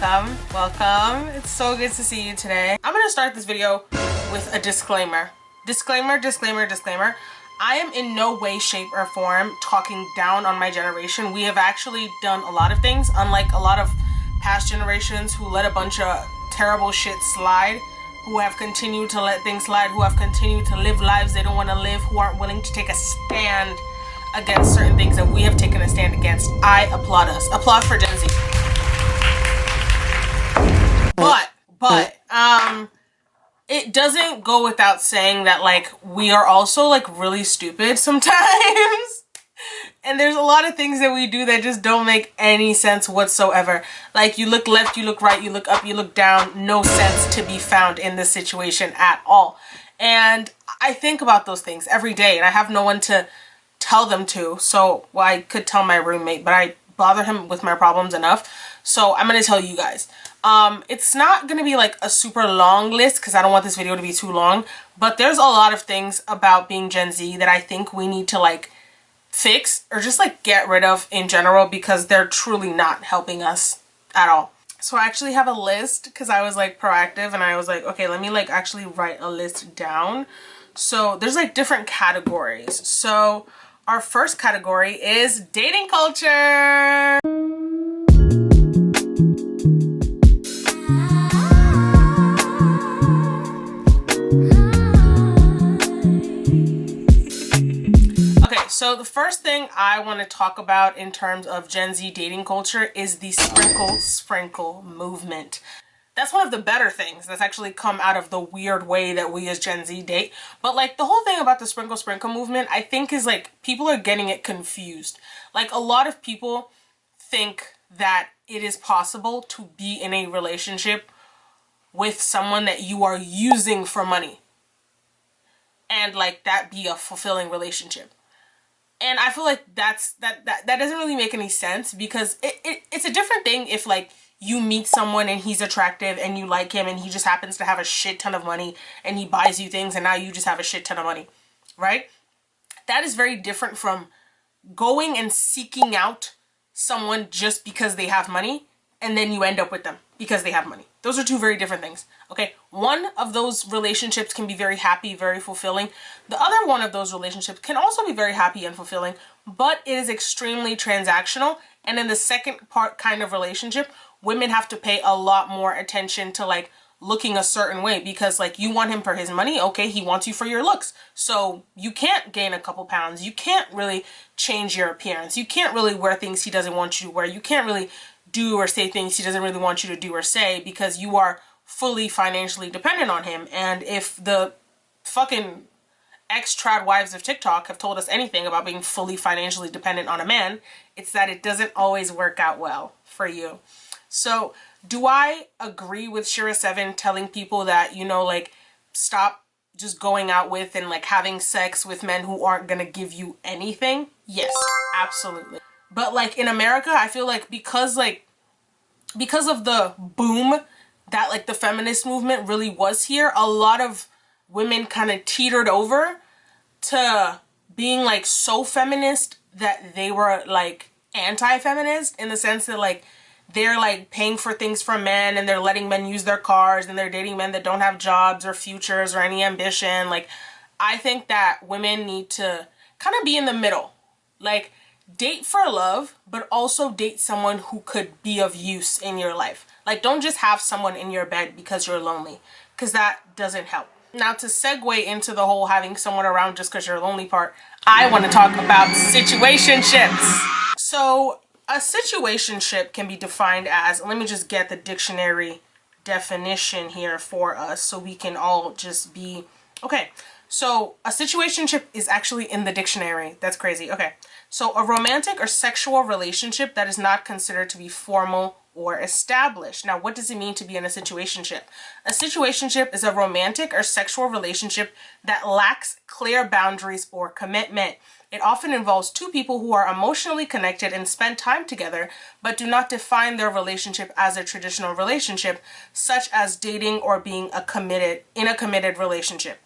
welcome. It's so good to see you today. I'm gonna start this video with a disclaimer. Disclaimer. I am in no way, shape, or form talking down on my generation. We have actually done a lot of things, unlike a lot of past generations who let a bunch of terrible shit slide, who have continued to let things slide, who have continued to live lives they don't want to live, who aren't willing to take a stand against certain things that we have taken a stand against. I applaud us. Applaud for Gen Z. But it doesn't go without saying that, like, we are also, like, really stupid sometimes. And there's a lot of things that we do that just don't make any sense whatsoever. Like, you look left, you look right, you look up, you look down. No sense to be found in this situation at all. And I think about those things every day, and I have no one to tell them to. So, well, I could tell my roommate, but I bother him with my problems enough. So I'm gonna tell you guys. It's not gonna be like a super long list because I don't want this video to be too long, but there's a lot of things about being Gen Z that I think we need to, like, fix or just, like, get rid of in general, because they're truly not helping us at all. So I actually have a list because I was, like, proactive, and I was like, okay, let me, like, actually write a list down. So there's, like, different categories. So our first category is dating culture. So the first thing I want to talk about in terms of Gen Z dating culture is the sprinkle movement. That's one of the better things that's actually come out of the weird way that we as Gen Z date. But, like, the whole thing about the sprinkle movement, I think, is, like, people are getting it confused. Like, a lot of people think that it is possible to be in a relationship with someone that you are using for money, and, like, that be a fulfilling relationship. And I feel like that doesn't really make any sense, because it's a different thing if, like, you meet someone and he's attractive and you like him and he just happens to have a shit ton of money and he buys you things and now you just have a shit ton of money, right? That is very different from going and seeking out someone just because they have money and then you end up with them because they have money. Those are two very different things, okay? One of those relationships can be very happy, very fulfilling. The other one of those relationships can also be very happy and fulfilling, but it is extremely transactional. And in the second part kind of relationship, women have to pay a lot more attention to, like, looking a certain way, because, like, you want him for his money, okay, he wants you for your looks. So you can't gain a couple pounds. You can't really change your appearance. You can't really wear things he doesn't want you to wear. You can't really do or say things he doesn't really want you to do or say, because you are fully financially dependent on him. And if the fucking ex-trad wives of TikTok have told us anything about being fully financially dependent on a man, it's that it doesn't always work out well for you. So do I agree with Shira7 telling people that, you know, like, stop just going out with and, like, having sex with men who aren't gonna give you anything? Yes, absolutely. But, like, in America, I feel like because of the boom that, like, the feminist movement really was here, a lot of women kind of teetered over to being, like, so feminist that they were, like, anti-feminist, in the sense that, like, they're, like, paying for things for men and they're letting men use their cars and they're dating men that don't have jobs or futures or any ambition. Like, I think that women need to kind of be in the middle. Like, date for love, but also date someone who could be of use in your life. Like, don't just have someone in your bed because you're lonely, because that doesn't help. Now, to segue into the whole having someone around just because you're lonely part, I want to talk about situationships. So a situationship can be defined as, let me just get the dictionary definition here for us so we can all just be, okay. So a situationship is actually in the dictionary. That's crazy. Okay. So a romantic or sexual relationship that is not considered to be formal or established. Now, what does it mean to be in a situationship? A situationship is a romantic or sexual relationship that lacks clear boundaries or commitment. It often involves two people who are emotionally connected and spend time together, but do not define their relationship as a traditional relationship, such as dating or being in a committed relationship.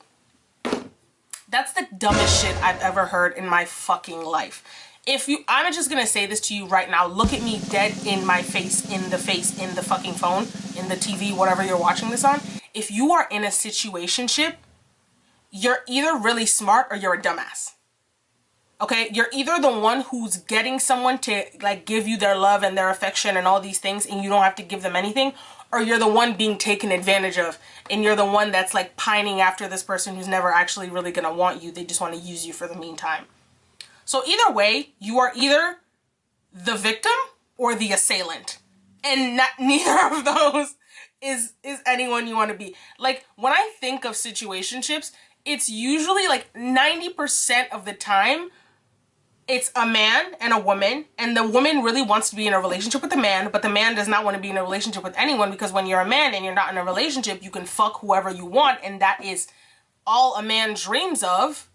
That's the dumbest shit I've ever heard in my fucking life. if you, I'm just gonna say this to you right now. Look at me dead in my face, in the fucking phone, in the TV, whatever you're watching this on. If you are in a situationship, you're either really smart or you're a dumbass. Okay, you're either the one who's getting someone to like give you their love and their affection and all these things and you don't have to give them anything, or you're the one being taken advantage of and you're the one that's like pining after this person who's never actually really gonna want you. They just want to use you for the meantime. So either way, you are either the victim or the assailant. And neither of those is anyone you want to be. Like, when I think of situationships, it's usually like 90% of the time it's a man and a woman, and the woman really wants to be in a relationship with the man, but the man does not want to be in a relationship with anyone, because when you're a man and you're not in a relationship, you can fuck whoever you want, and that is all a man dreams of.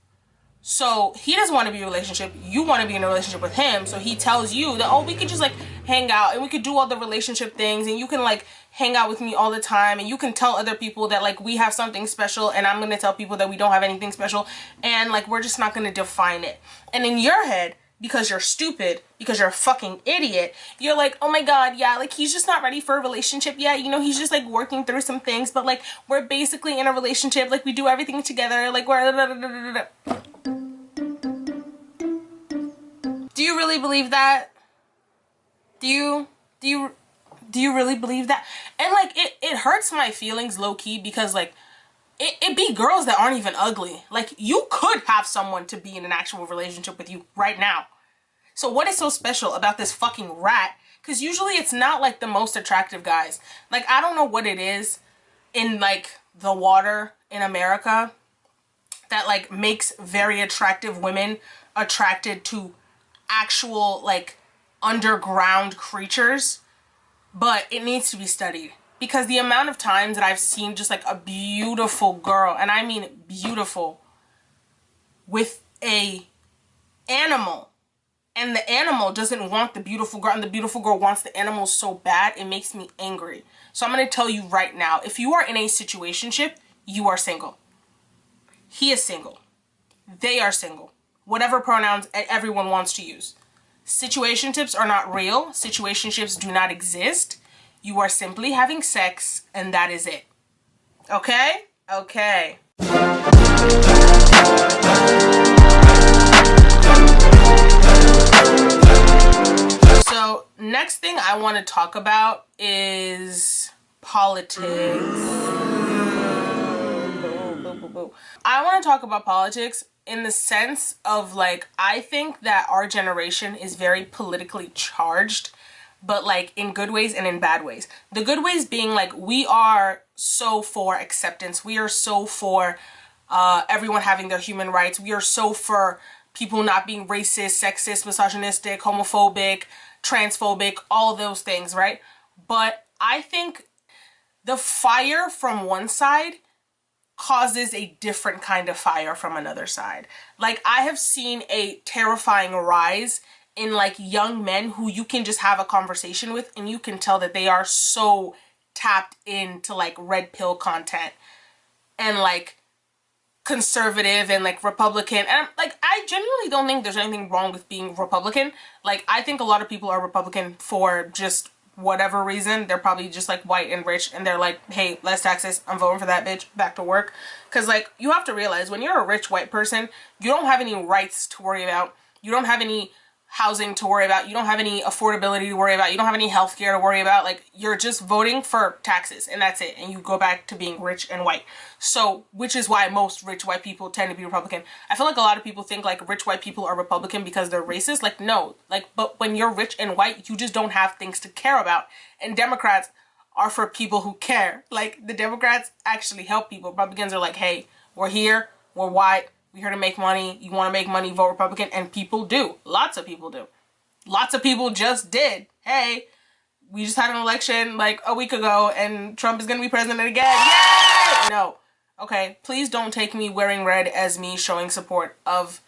So he doesn't want to be in a relationship. You want to be in a relationship with him. So he tells you that, oh, we could just like hang out and we could do all the relationship things and you can like hang out with me all the time and you can tell other people that like we have something special and I'm going to tell people that we don't have anything special and like we're just not going to define it. And in your head, because you're stupid, because you're a fucking idiot, you're like, oh my god, yeah, like he's just not ready for a relationship yet, you know, he's just like working through some things, but like we're basically in a relationship, like we do everything together, like we're... Do you really believe that? Do you really believe that? And like it hurts my feelings low key, because like it be girls that aren't even ugly. Like, you could have someone to be in an actual relationship with you right now. So what is so special about this fucking rat? Because usually it's not like the most attractive guys. Like, I don't know what it is in like the water in America that like makes very attractive women attracted to actual like underground creatures, but it needs to be studied, because the amount of times that I've seen just like a beautiful girl, and I mean beautiful, with a animal, and the animal doesn't want the beautiful girl and the beautiful girl wants the animal so bad, it makes me angry. So I'm going to tell you right now, if you are in a situationship, you are single. He is single. They are single. Whatever pronouns everyone wants to use. Situationships are not real. Situationships do not exist. You are simply having sex, and that is it. Okay? Okay. So, next thing I want to talk about is politics. I want to talk about politics in the sense of like, I think that our generation is very politically charged, but like in good ways and in bad ways. The good ways being like, we are so for acceptance. We are so for everyone having their human rights. We are so for people not being racist, sexist, misogynistic, homophobic, transphobic, all those things, right? But I think the fire from one side causes a different kind of fire from another side. Like, I have seen a terrifying rise in like young men who you can just have a conversation with and you can tell that they are so tapped into like red pill content and like conservative and like Republican. And like, I genuinely don't think there's anything wrong with being Republican. Like, I think a lot of people are Republican for just whatever reason. They're probably just like white and rich and they're like, hey, less taxes, I'm voting for that bitch, back to work. Because like, you have to realize, when you're a rich white person, you don't have any rights to worry about. You don't have any housing to worry about. You don't have any affordability to worry about. You don't have any healthcare to worry about. Like, you're just voting for taxes and that's it. And you go back to being rich and white. So, which is why most rich white people tend to be Republican. I feel like a lot of people think like rich white people are Republican because they're racist. Like, no. Like, but when you're rich and white, you just don't have things to care about. And Democrats are for people who care. Like, the Democrats actually help people. Republicans are like, hey, we're here, we're white, we're here to make money. You want to make money, vote Republican. And people do. Lots of people do. Lots of people just did. Hey, we just had an election like a week ago and Trump is going to be president again. Yay! No. Okay, please don't take me wearing red as me showing support of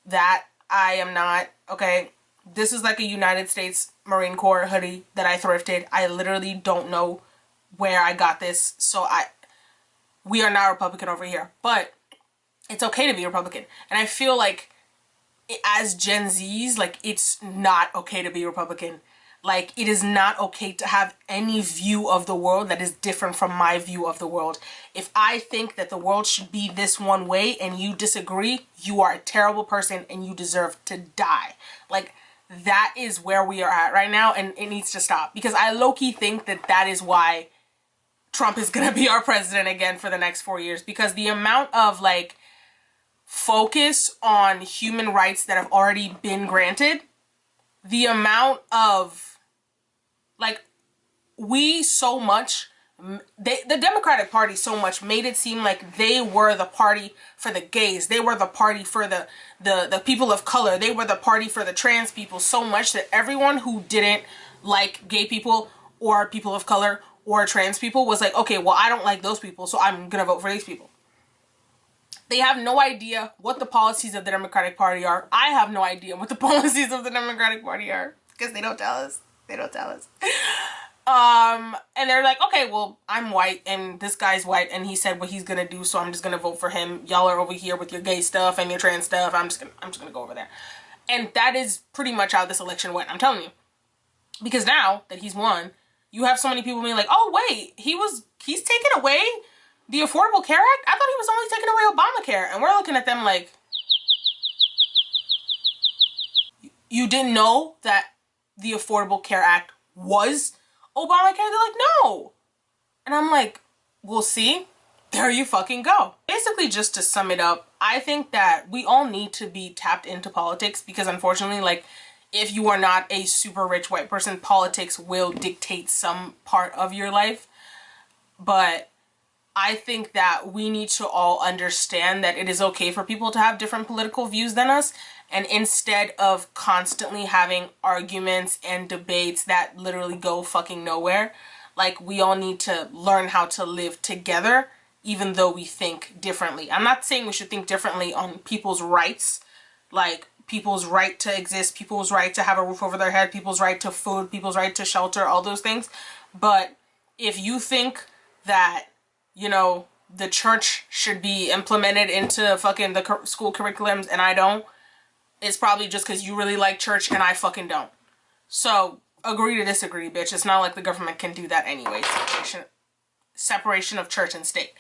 that. I am not. Okay, this is like a United States Marine Corps hoodie that I thrifted. I literally don't know where I got this. So we are not Republican over here. But it's okay to be Republican. And I feel like as Gen Zs, like, it's not okay to be Republican. Like, it is not okay to have any view of the world that is different from my view of the world. If I think that the world should be this one way and you disagree, you are a terrible person and you deserve to die. Like, that is where we are at right now, and it needs to stop. Because I low-key think that that is why Trump is gonna be our president again for the next 4 years. Because the amount of, like, focus on human rights that have already been granted, the amount of, like, we so much, the Democratic Party so much made it seem like they were the party for the gays, they were the party for the people of color, they were the party for the trans people, so much that everyone who didn't like gay people or people of color or trans people was like, okay, well, I don't like those people, so I'm gonna vote for these people. They have no idea what the policies of the Democratic Party are. I have no idea what the policies of the Democratic Party are because they don't tell us. They don't tell us. And they're like, okay, well, I'm white and this guy's white and he said what he's gonna do, so I'm just gonna vote for him. Y'all are over here with your gay stuff and your trans stuff. I'm just gonna go over there. And that is pretty much how this election went, I'm telling you. Because now that he's won, you have so many people being like, oh wait, he's taken away the Affordable Care Act? I thought he was only taking away Obamacare. And we're looking at them like, you didn't know that the Affordable Care Act was Obamacare? They're like, no. And I'm like, we'll see. There you fucking go. Basically, just to sum it up, I think that we all need to be tapped into politics because unfortunately, like, if you are not a super rich white person, politics will dictate some part of your life. But I think that we need to all understand that it is okay for people to have different political views than us. And instead of constantly having arguments and debates that literally go fucking nowhere, like, we all need to learn how to live together, even though we think differently. I'm not saying we should think differently on people's rights, like people's right to exist, people's right to have a roof over their head, people's right to food, people's right to shelter, all those things. But if you think that, you know, the church should be implemented into fucking the school curriculums and I don't, it's probably just because you really like church and I fucking don't. So agree to disagree, bitch. It's not like the government can do that anyway. Separation of church and state.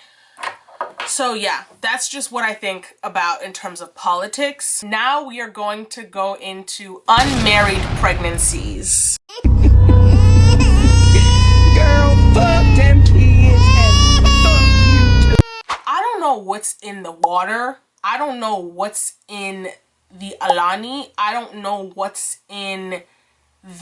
So yeah, that's just what I think about in terms of politics. Now we are going to go into unmarried pregnancies. Girl, fuck them kids and fuck you too. I don't know what's in the water. I don't know what's in the Alani. I don't know what's in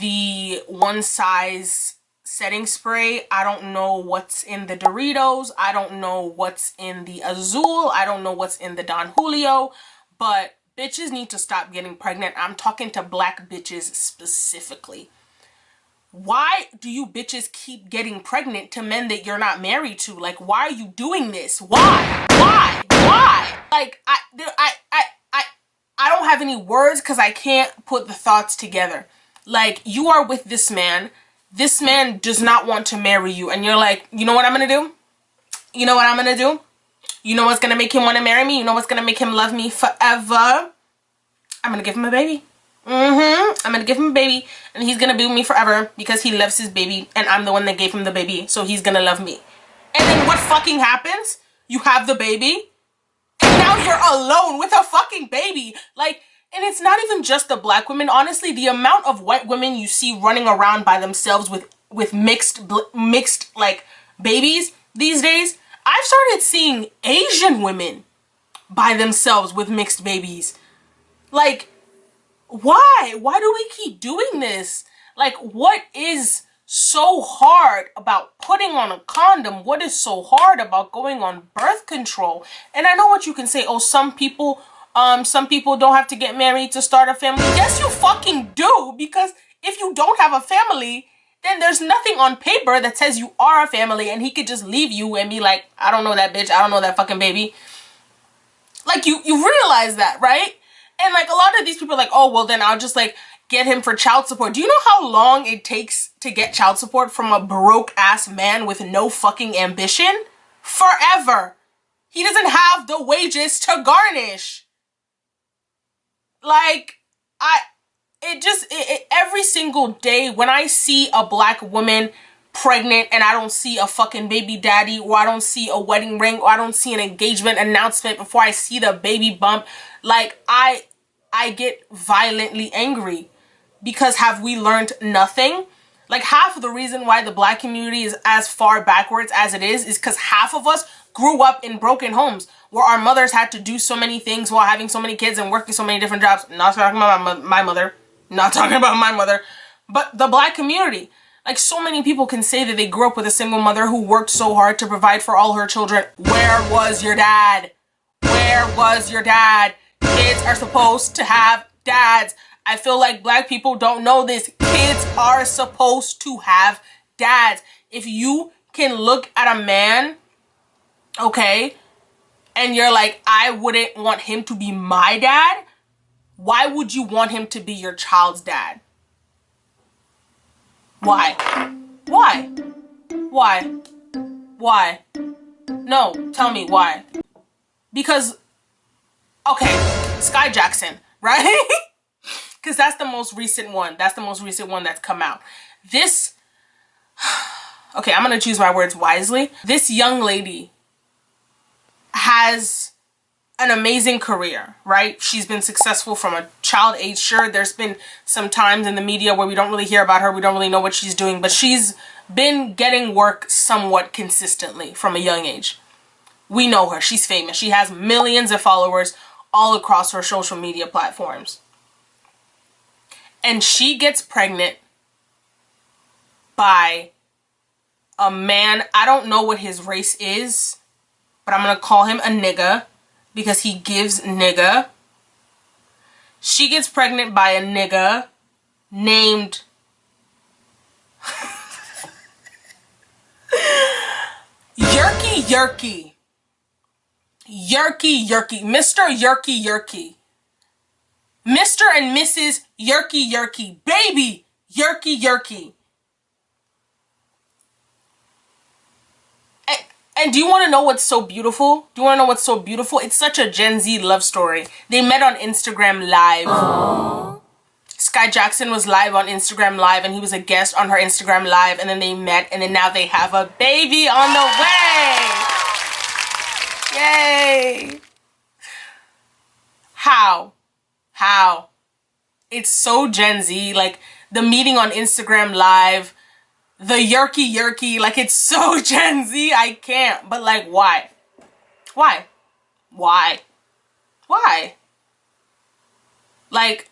the one size setting spray. I don't know what's in the Doritos. I don't know what's in the Azul. I don't know what's in the Don Julio. But bitches need to stop getting pregnant. I'm talking to black bitches specifically. Why do you bitches keep getting pregnant to men that you're not married to? Like, why are you doing this? Why? Like, I don't have any words because I can't put the thoughts together. Like, you are with this man. This man does not want to marry you. And you're like, you know what I'm going to do? You know what I'm going to do? You know what's going to make him want to marry me? You know what's going to make him love me forever? I'm going to give him a baby. I'm going to give him a baby. And he's going to be with me forever because he loves his baby. And I'm the one that gave him the baby. So he's going to love me. And then what fucking happens? You have the baby. And now you're alone with a fucking baby. Like, and it's not even just the black women. Honestly, the amount of white women you see running around by themselves with mixed like babies these days. I've started seeing Asian women by themselves with mixed babies. Like, why? Why do we keep doing this? Like, what is so hard about putting on a condom? What is so hard about going on birth control? And I know what you can say. Oh, some people don't have to get married to start a family. Yes, you fucking do. Because if you don't have a family, then there's nothing on paper that says you are a family and he could just leave you and be like, I don't know that bitch. I don't know that fucking baby. Like, you realize that, right? And like, a lot of these people are like, oh, well, then I'll just like get him for child support. Do you know how long it takes to get child support from a broke ass man with no fucking ambition? Forever. He doesn't have the wages to garnish. Like, every single day when I see a black woman pregnant and I don't see a fucking baby daddy, or I don't see a wedding ring, or I don't see an engagement announcement before I see the baby bump, like, I get violently angry. Because have we learned nothing? Like, half of the reason why the black community is as far backwards as it is because half of us grew up in broken homes where our mothers had to do so many things while having so many kids and working so many different jobs. Not talking about my mother. Not talking about my mother. But the black community. Like, so many people can say that they grew up with a single mother who worked so hard to provide for all her children. Where was your dad? Where was your dad? Kids are supposed to have dads. I feel like black people don't know this. Kids are supposed to have dads. If you can look at a man, okay, and you're like, I wouldn't want him to be my dad, why would you want him to be your child's dad? Why? Why? Why? Why? No, tell me why. Because, okay, Sky Jackson, right? Because that's the most recent one. That's the most recent one that's come out. This, okay, I'm going to choose my words wisely. This young lady has an amazing career, right? She's been successful from a child age. Sure, there's been some times in the media where we don't really hear about her. We don't really know what she's doing, but she's been getting work somewhat consistently from a young age. We know her. She's famous. She has millions of followers all across her social media platforms. And she gets pregnant by a man. I don't know what his race is, but I'm going to call him a nigga because he gives nigga. She gets pregnant by a nigga named Yerky Yerky. Yerky Yerky. Mr. Yerky Yerky. Mr. and Mrs. Yerky Yerky. Baby Yerky Yerky. And do you want to know what's so beautiful? Do you want to know what's so beautiful? It's such a Gen Z love story. They met on Instagram Live. Aww. Sky Jackson was live on Instagram Live and he was a guest on her Instagram Live, and then they met, and then now they have a baby on the way. Yay. How? It's so Gen Z. Like, the meeting on Instagram Live, the Yerky, like, it's so Gen Z. I can't. But, like, why? Like,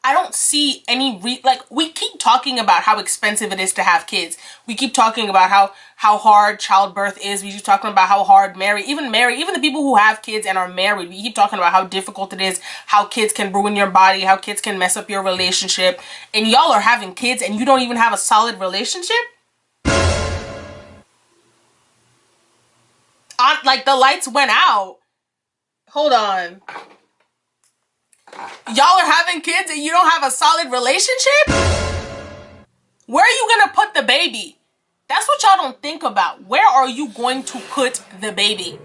I don't see any like, we keep talking about how expensive it is to have kids. We keep talking about how hard childbirth is. We keep talking about how hard even the people who have kids and are married, we keep talking about how difficult it is, how kids can ruin your body, how kids can mess up your relationship. And y'all are having kids and you don't even have a solid relationship? Like, the lights went out. Hold on. Y'all are having kids and you don't have a solid relationship? Where are you gonna put the baby? That's what y'all don't think about. Where are you going to put the baby?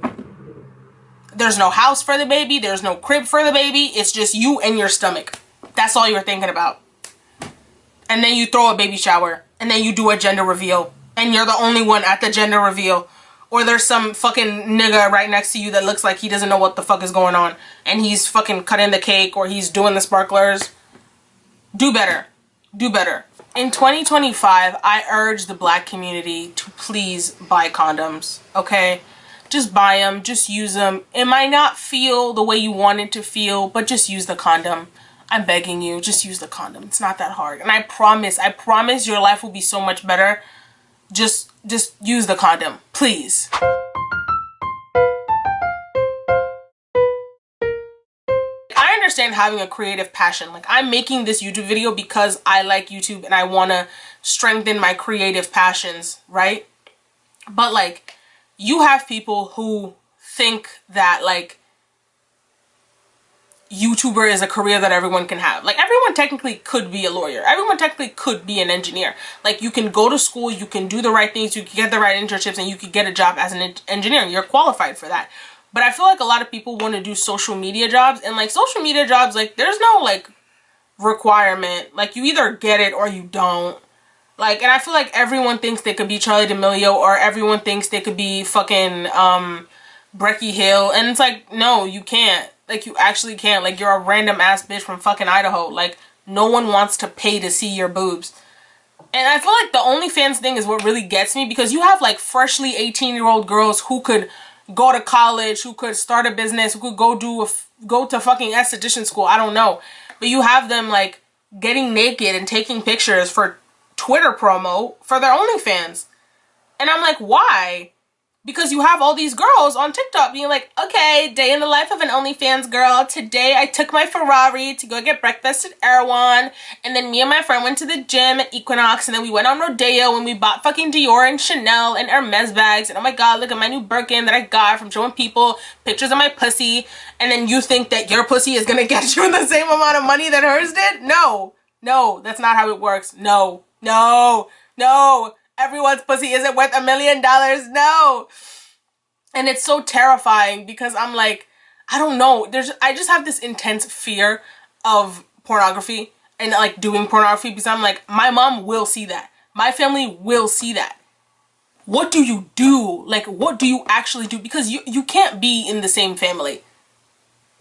There's no house for the baby. There's no crib for the baby. It's just you and your stomach. That's all you're thinking about. And then you throw a baby shower. And then you do a gender reveal. And you're the only one at the gender reveal. Or there's some fucking nigga right next to you that looks like he doesn't know what the fuck is going on. And he's fucking cutting the cake, or he's doing the sparklers. Do better. Do better. In 2025, I urge the black community to please buy condoms, okay? Just buy them. Just use them. It might not feel the way you want it to feel, but just use the condom. I'm begging you, just use the condom. It's not that hard. And I promise your life will be so much better. Just use the condom, please. I understand having a creative passion. Like, I'm making this YouTube video because I like YouTube and I want to strengthen my creative passions, right? But, like, you have people who think that, like, YouTuber is a career that everyone can have. Like, everyone technically could be a lawyer. Everyone technically could be an engineer. Like, you can go to school, you can do the right things, you can get the right internships, and you can get a job as an engineer, and you're qualified for that. But I feel like a lot of people want to do social media jobs, and like social media jobs, like there's no like requirement. Like you either get it or you don't. Like, and I feel like everyone thinks they could be Charli D'Amelio, or everyone thinks they could be fucking Brecky Hill, and it's like, no, you can't. Like, you actually can't. Like, you're a random ass bitch from fucking Idaho. Like, no one wants to pay to see your boobs. And I feel like the OnlyFans thing is what really gets me, because you have like freshly 18-year-old girls who could go to college, who could start a business, who could go to fucking esthetician school, I don't know. But you have them like getting naked and taking pictures for Twitter promo for their OnlyFans. And I'm like, why? Because you have all these girls on TikTok being like, okay, day in the life of an OnlyFans girl. Today I took my Ferrari to go get breakfast at Erewhon. And then me and my friend went to the gym at Equinox. And then we went on Rodeo and we bought fucking Dior and Chanel and Hermes bags. And oh my God, look at my new Birkin that I got from showing people pictures of my pussy. And then you think that your pussy is going to get you the same amount of money that hers did? No, that's not how it works. No. Everyone's pussy isn't worth $1 million. No. And it's so terrifying because I'm like, I don't know. I just have this intense fear of pornography and like doing pornography, because I'm like, my mom will see that. My family will see that. What do you do? Like, what do you actually do? Because you can't be in the same family.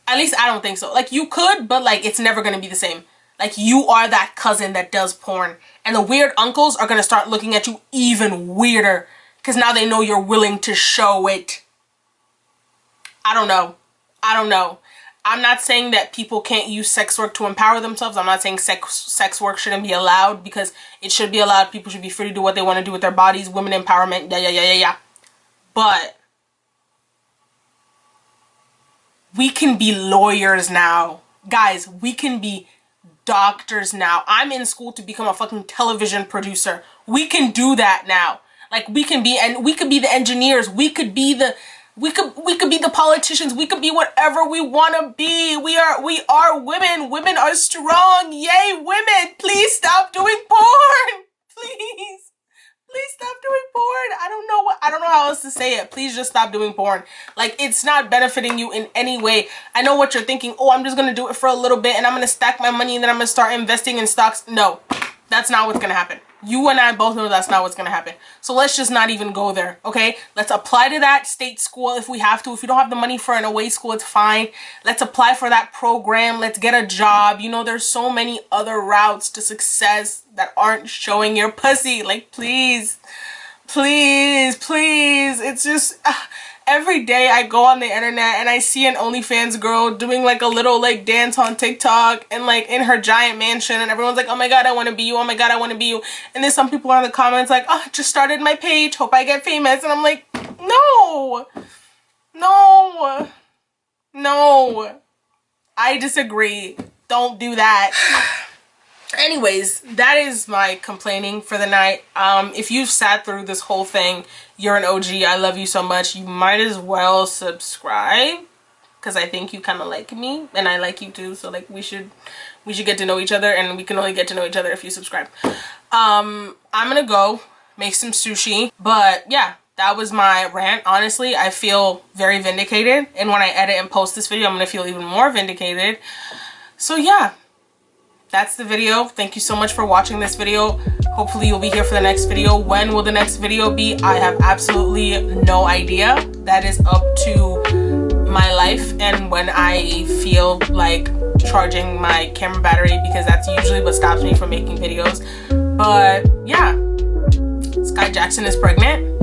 At least I don't think so. Like, you could, but like, it's never going to be the same. Like, you are that cousin that does porn. And the weird uncles are going to start looking at you even weirder, because now they know you're willing to show it. I don't know. I'm not saying that people can't use sex work to empower themselves. I'm not saying sex work shouldn't be allowed, because it should be allowed. People should be free to do what they want to do with their bodies. Women empowerment. Yeah. But we can be lawyers now. Guys, we can be doctors now. I'm in school to become a fucking television producer. We can do that now. Like, we could be the engineers. We could be the politicians. We could be whatever we want to be. We are women. Women are strong. Yay, women. Please stop doing porn. Please stop doing porn. I don't know how else to say it. Please just stop doing porn. Like, it's not benefiting you in any way. I know what you're thinking. Oh, I'm just going to do it for a little bit and I'm going to stack my money and then I'm going to start investing in stocks. No, that's not what's going to happen. You and I both know that's not what's going to happen. So let's just not even go there, okay? Let's apply to that state school if we have to. If you don't have the money for an away school, it's fine. Let's apply for that program. Let's get a job. You know, there's so many other routes to success that aren't showing your pussy. Like, please. It's just... every day I go on the internet and I see an OnlyFans girl doing like a little like dance on TikTok and like in her giant mansion, and everyone's like, oh my God, I want to be you. Oh my God, I want to be you. And then some people are in the comments like, oh, just started my page. Hope I get famous. And I'm like, no. I disagree. Don't do that. Anyways, that is my complaining for the night. If you've sat through this whole thing, you're an OG. I love you so much. You might as well subscribe, because I think you kind of like me and I like you too. So like we should get to know each other, and we can only get to know each other if you subscribe. I'm gonna go make some sushi, but yeah, that was my rant. Honestly, I feel very vindicated, and when I edit and post this video, I'm gonna feel even more vindicated. So yeah, that's the video. Thank you so much for watching this video. Hopefully you'll be here for the next video. When will the next video be? I have absolutely no idea. That is up to my life and when I feel like charging my camera battery, because that's usually what stops me from making videos. But yeah, Skai Jackson is pregnant.